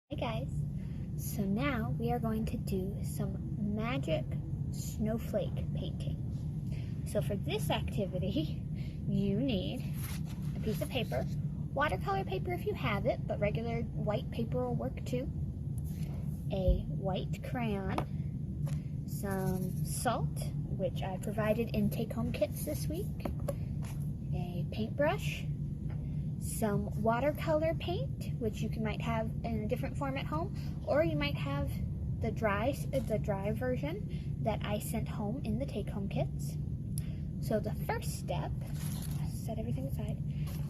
Hey guys, so now we are going to do some magic snowflake painting. So for this activity, you need a piece of paper, watercolor paper if you have it, but regular white paper will work too, a white crayon, some salt, which I provided in take-home kits this week, a paintbrush, some watercolor paint, which you might have in a different form at home, or you might have the dry version that I sent home in the take-home kits. So the first step, set everything aside,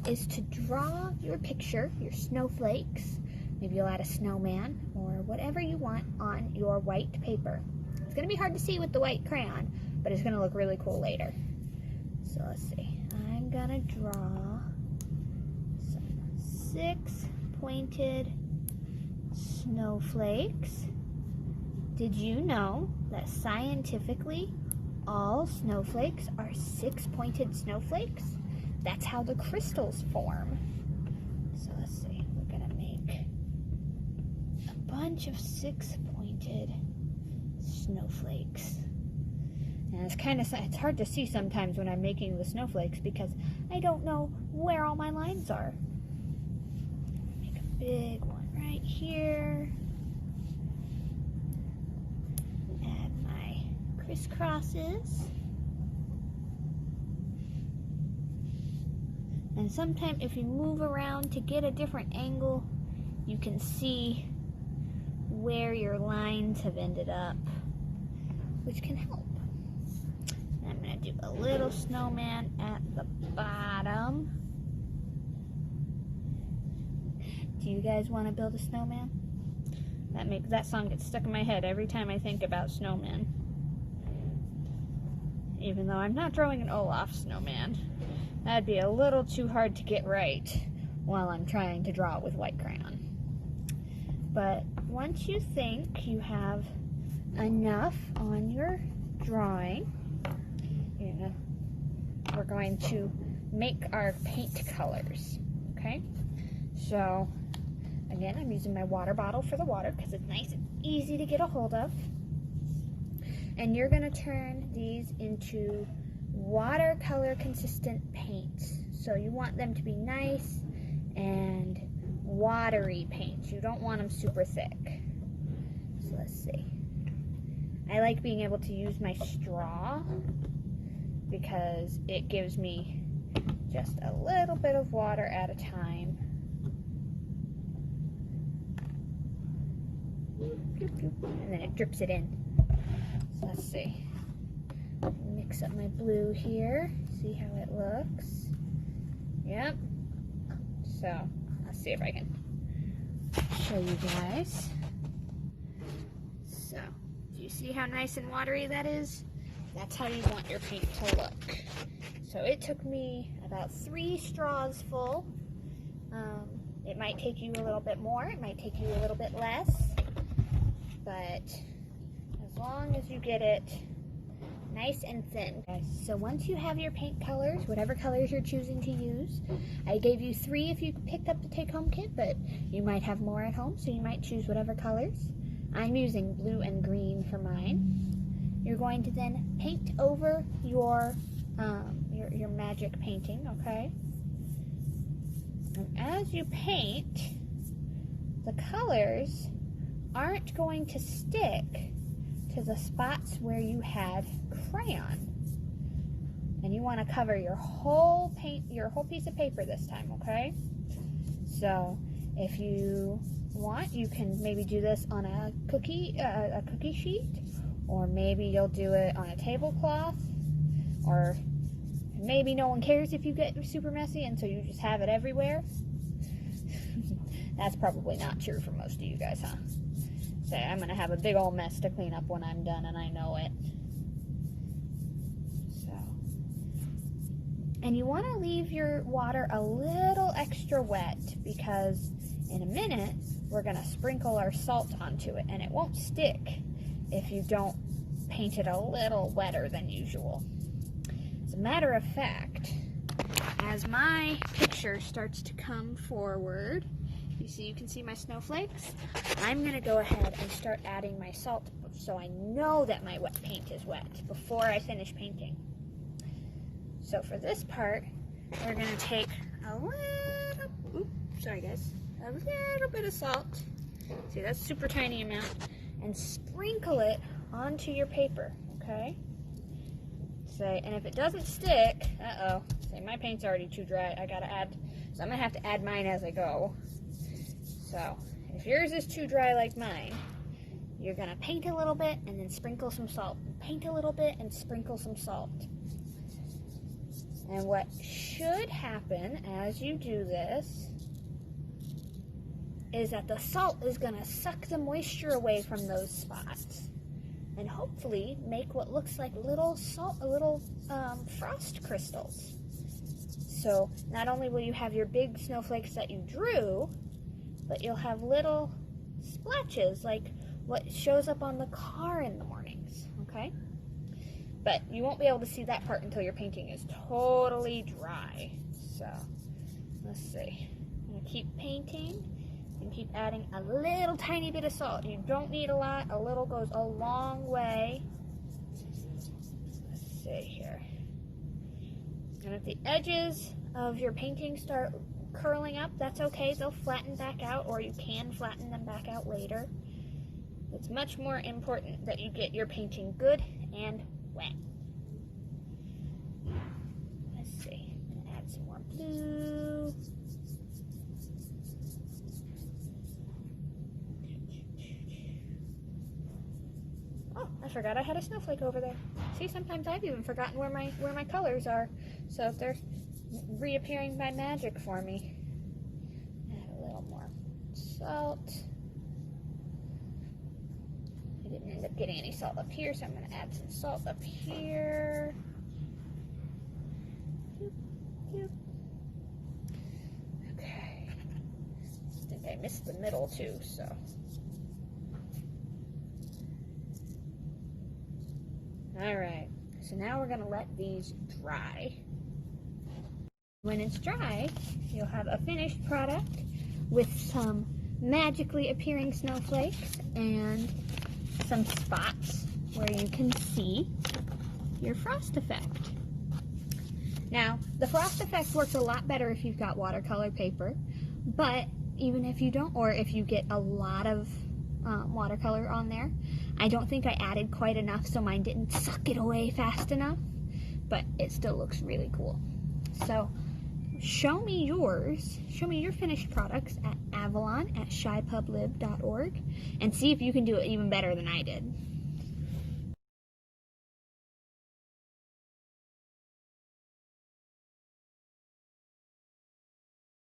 is to draw your picture, your snowflakes. Maybe you'll add a snowman or whatever you want on your white paper. It's going to be hard to see with the white crayon, but it's going to look really cool later. So let's see. I'm going to draw 6 pointed snowflakes. Did you know that scientifically all snowflakes are 6 pointed snowflakes? That's how the crystals form. So let's see, we're gonna make a bunch of 6 pointed snowflakes. And it's hard to see sometimes when I'm making the snowflakes because I don't know where all my lines are. Big one right here. Add my crisscrosses. And sometimes if you move around to get a different angle, you can see where your lines have ended up, which can help. And I'm going to do a little snowman at the bottom. Do you guys want to build a snowman? That song gets stuck in my head every time I think about snowmen. Even though I'm not drawing an Olaf snowman. That'd be a little too hard to get right while I'm trying to draw it with white crayon. But once you think you have enough on your drawing, we're going to make our paint colors, okay? So again, I'm using my water bottle for the water because it's nice and easy to get a hold of. And you're going to turn these into watercolor consistent paints. So you want them to be nice and watery paints. You don't want them super thick. So let's see. I like being able to use my straw because it gives me just a little bit of water at a time. And then it drips it in. So let's see. Mix up my blue here. See how it looks. Yep. So let's see if I can show you guys. So do you see how nice and watery that is? That's how you want your paint to look. So it took me about 3 straws full. It might take you a little bit more. It might take you a little bit less. But as long as you get it nice and thin. So once you have your paint colors, whatever colors you're choosing to use, I gave you 3 if you picked up the take-home kit, but you might have more at home, so you might choose whatever colors. I'm using blue and green for mine. You're going to then paint over your magic painting, okay? And as you paint, the colors aren't going to stick to the spots where you had crayon. And you want to cover your whole piece of paper this time, okay? So if you want, you can maybe do this on a cookie sheet, or maybe you'll do it on a tablecloth, or maybe no one cares if you get super messy and so you just have it everywhere. That's probably not true for most of you guys, huh? So I'm going to have a big old mess to clean up when I'm done, and I know it. So, and you want to leave your water a little extra wet because in a minute we're going to sprinkle our salt onto it, and it won't stick if you don't paint it a little wetter than usual. As a matter of fact, as my picture starts to come forward, You can see my snowflakes. I'm gonna go ahead and start adding my salt so I know that my wet paint is wet before I finish painting. So for this part, we're gonna take a little bit of salt. See, that's a super tiny amount, and sprinkle it onto your paper, okay? Say, and if it doesn't stick, say my paint's already too dry, so I'm gonna have to add mine as I go. So, if yours is too dry like mine, you're gonna paint a little bit and then sprinkle some salt. Paint a little bit and sprinkle some salt. And what should happen as you do this is that the salt is gonna suck the moisture away from those spots and hopefully make what looks like little frost crystals. So not only will you have your big snowflakes that you drew, but you'll have little splotches like what shows up on the car in the mornings, okay? But you won't be able to see that part until your painting is totally dry. So, let's see. I'm gonna keep painting and keep adding a little tiny bit of salt. You don't need a lot. A little goes a long way. Let's see here. And if the edges of your painting start curling up, that's okay. They'll flatten back out, or you can flatten them back out later. It's much more important that you get your painting good and wet. Let's see. I'm gonna add some more blue. Oh, I forgot I had a snowflake over there. See, sometimes I've even forgotten where my colors are. So if they're reappearing by magic for me. Add a little more salt. I didn't end up getting any salt up here, so I'm going to add some salt up here. Okay. I think I missed the middle too, so. Alright, so now we're going to let these dry. When it's dry, you'll have a finished product with some magically appearing snowflakes and some spots where you can see your frost effect. Now, the frost effect works a lot better if you've got watercolor paper, but even if you don't, or if you get a lot of watercolor on there, I don't think I added quite enough, so mine didn't suck it away fast enough, but it still looks really cool. So, show me yours. Show me your finished products at avalon@shypublib.org and see if you can do it even better than I did.